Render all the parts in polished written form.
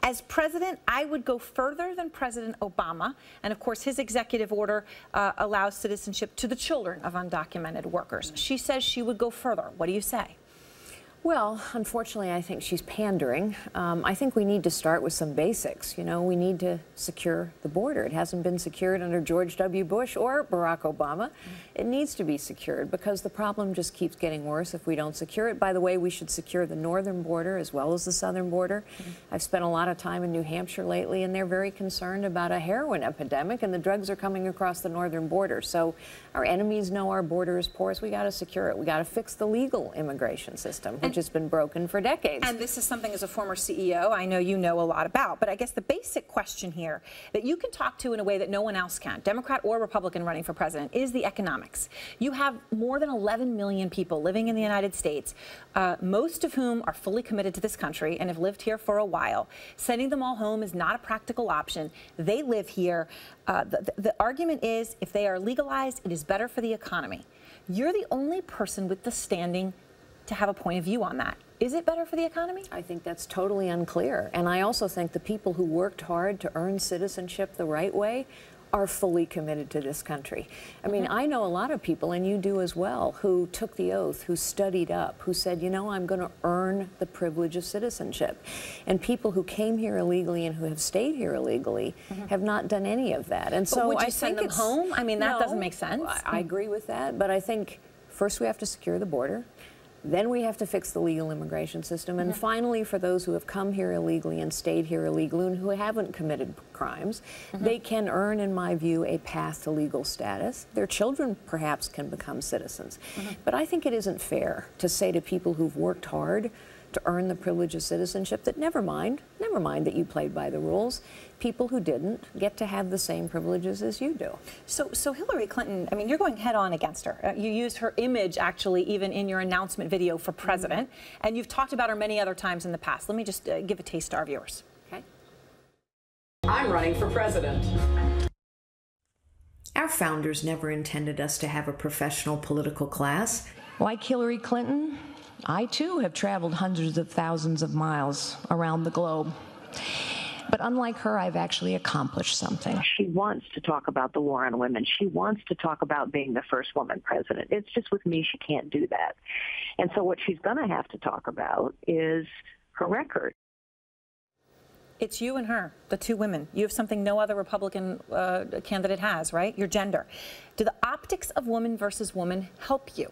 As president, I would go further than President Obama. And of course, his executive order allows citizenship to the children of undocumented workers. She says she would go further. What do you say? Well, unfortunately, I think she's pandering. I think we need to start with some basics. You know, we need to secure the border. It hasn't been secured under George W. Bush or Barack Obama. It needs to be secured because the problem just keeps getting worse if we don't secure it. By the way, we should secure the northern border as well as the southern border. I've spent a lot of time in New Hampshire lately, and they're very concerned about a heroin epidemic, and the drugs are coming across the northern border. So our enemies know our border is porous. We got to secure it. We got to fix the legal immigration system, which has been broken for decades. And this is something, as a former CEO, I know you know a lot about. But I guess the basic question here that you can talk to in a way that no one else can, Democrat or Republican running for president, is the economics. You have more than 11 million people living in the United States, most of whom are fully committed to this country and have lived here for a while. Sending them all home is not a practical option. They live here. The argument is, if they are legalized, it is better for the economy. You're the only person with the standing to have a point of view on that. Is it better for the economy? I think that's totally unclear. And I also think the people who worked hard to earn citizenship the right way are fully committed to this country. I mean, I know a lot of people, and you do as well, who took the oath, who studied up, who said, you know, I'm going to earn the privilege of citizenship. And people who came here illegally and who have stayed here illegally have not done any of that. And so would you I send think them home? I mean, that doesn't make sense. I agree with that, but I think first we have to secure the border. Then we have to fix the legal immigration system. And finally, for those who have come here illegally and stayed here illegally and who haven't committed crimes, they can earn, in my view, a path to legal status. Their children perhaps can become citizens. But I think it isn't fair to say to people who've worked hard to earn the privilege of citizenship that never mind that you played by the rules. People who didn't get to have the same privileges as you do. So Hillary Clinton, I mean, you're going head on against her. You used her image, actually, even in your announcement video for president, and you've talked about her many other times in the past. Let me just give a taste to our viewers. Okay. I'm running for president. Our founders never intended us to have a professional political class. Like Hillary Clinton, I too have traveled hundreds of thousands of miles around the globe. But unlike her, I've actually accomplished something. She wants to talk about the war on women. She wants to talk about being the first woman president. It's just with me, she can't do that. And so what she's going to have to talk about is her record. It's you and her, the two women. You have something no other Republican candidate has, right? Your gender. Do the optics of woman versus woman help you?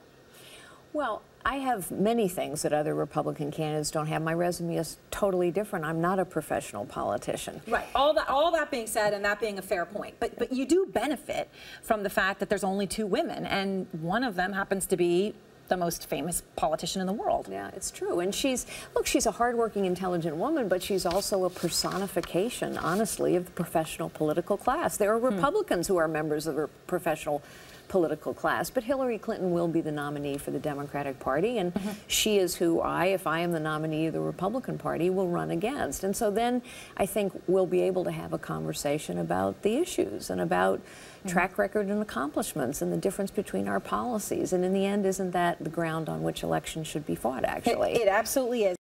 Well, I have many things that other Republican candidates don't have. My resume is totally different. I'm not a professional politician. Right. All that being said, and that being a fair point, but you do benefit from the fact that there's only two women, and one of them happens to be the most famous politician in the world. Yeah, it's true. And she's a hardworking, intelligent woman, but she's also a personification, honestly, of the professional political class. There are Republicans who are members of the professional political class, but Hillary Clinton will be the nominee for the Democratic Party, and she is who if I am the nominee of the Republican Party, will run against. And so then I think we'll be able to have a conversation about the issues and about track record and accomplishments and the difference between our policies. And in the end, isn't that the ground on which elections should be fought, actually? It absolutely is.